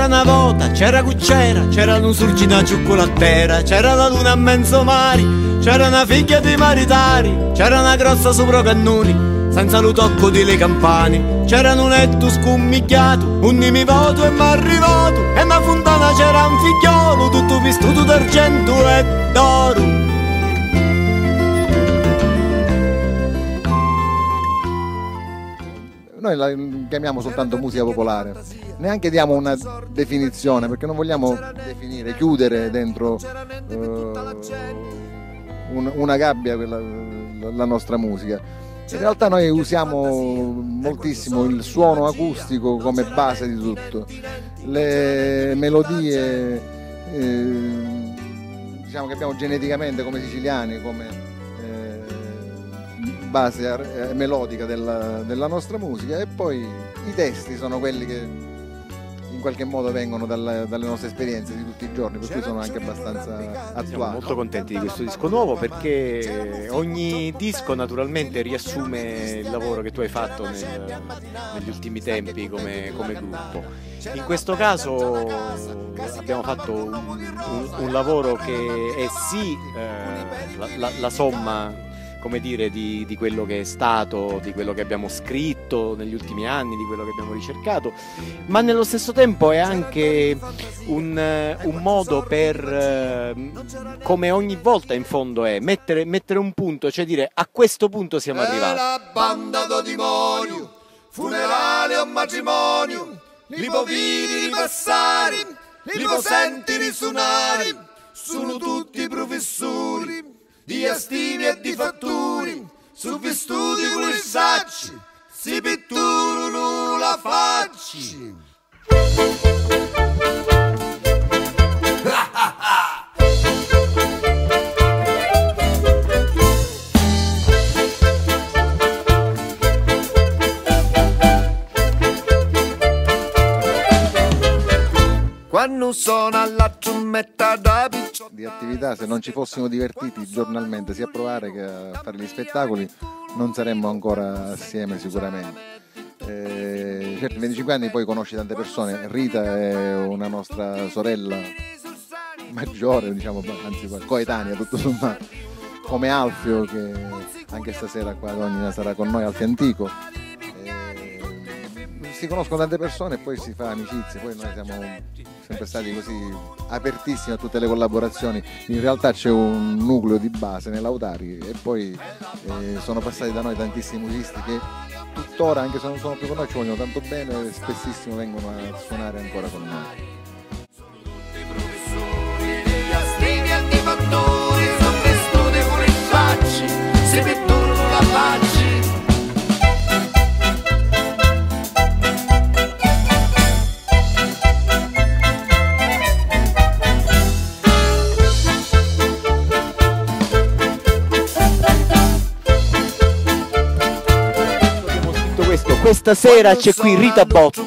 una volta, c'era cucciera, c'era un surgina cioccolatera, c'era la luna a mezzo mare, c'era una figlia di maritari, c'era una grossa sopra cannoni, senza lo tocco di le campane, c'era un letto scummigliato, un mi voto e m'ha arrivato, e una fontana c'era un figliolo, tutto vestito d'argento e d'oro. Noi la chiamiamo soltanto musica popolare, neanche diamo una definizione perché non vogliamo definire, chiudere dentro una gabbia la nostra musica. In realtà noi usiamo moltissimo il suono acustico come base di tutto, le melodie diciamo che abbiamo geneticamente come siciliani, come base melodica della nostra musica, e poi i testi sono quelli che in qualche modo vengono dalle nostre esperienze di tutti i giorni, per cui sono anche abbastanza attuali. Siamo molto contenti di questo disco nuovo perché ogni disco naturalmente riassume il lavoro che tu hai fatto negli ultimi tempi come gruppo. In questo caso abbiamo fatto un lavoro che è sì la somma, come dire, di quello che è stato, di quello che abbiamo scritto negli ultimi anni, di quello che abbiamo ricercato, ma nello stesso tempo è anche un modo per, come ogni volta in fondo è, mettere un punto, cioè dire a questo punto siamo arrivati. La banda do dimonio, funerale o matrimonio, li poveri ripassare, li posenti risuonare, sono tutti professori di estivi e di fatturi, su vestuti con i sacci, si pitturano la facci. Quando suona la trombetta da picciotto. Di attività, se non ci fossimo divertiti giornalmente sia a provare che a fare gli spettacoli, non saremmo ancora assieme sicuramente. Certo, in 25 anni poi conosci tante persone. Rita è una nostra sorella maggiore, diciamo, anzi coetanea tutto sommato, come Alfio, che anche stasera qua ad Ognina sarà con noi, Alfio Antico. Si conoscono tante persone e poi si fa amicizia, poi noi siamo sempre stati così apertissimi a tutte le collaborazioni. In realtà c'è un nucleo di base nell'Autari e poi sono passati da noi tantissimi musicisti che tuttora, anche se non sono più con noi, ci vogliono tanto bene e spessissimo vengono a suonare ancora con noi. Questa sera c'è qui Rita Botto.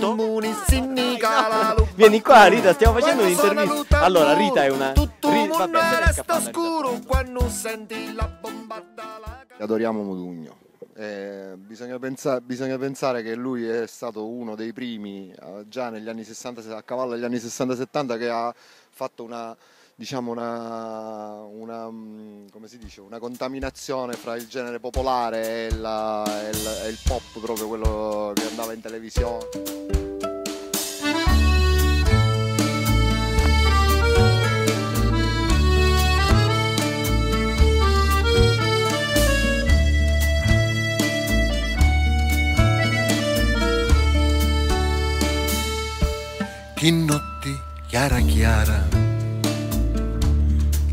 Vieni qua Rita, stiamo facendo un'intervista. Allora Rita è una... Vabbè, adoriamo Modugno. Bisogna pensare che lui è stato uno dei primi già negli anni 60, a cavallo degli anni 60-70, che ha fatto una come si dice, una contaminazione fra il genere popolare e il pop, proprio quello che andava in televisione. Che notte chiara chiara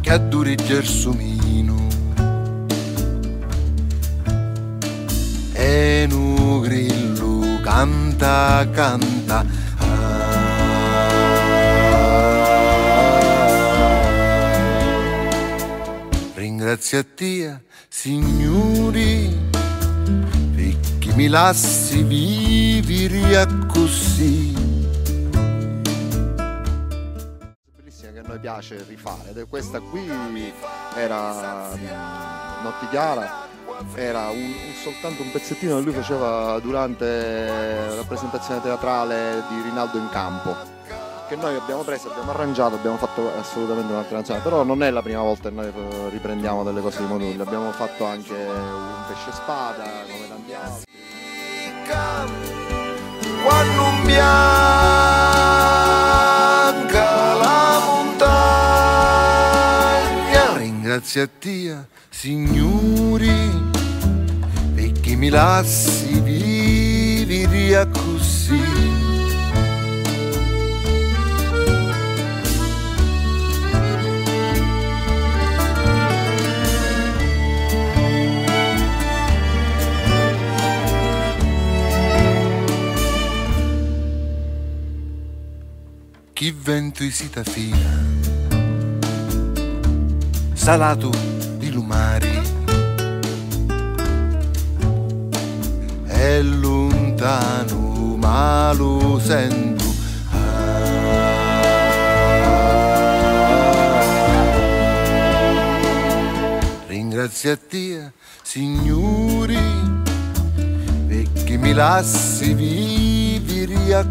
che adduri il gersomino e un grillo canta canta. Ringrazio a Dio, signori, perché mi lasci vivere così. Che a noi piace rifare, ed questa qui era Notte Chiara, era soltanto un pezzettino che lui faceva durante la rappresentazione teatrale di Rinaldo in Campo, che noi abbiamo preso, abbiamo arrangiato, abbiamo fatto assolutamente un'alternazione, però non è la prima volta che noi riprendiamo delle cose di Modugno, abbiamo fatto anche un pesce spada come tanti altri. Quando un bianca la montagna, ringrazia Dio, signori, perché mi lasci vivere così. Chi vento isita fina, salato di lumari, è lontano ma lo sento. Ringrazia Dio, signori, perché mi lasci vivere a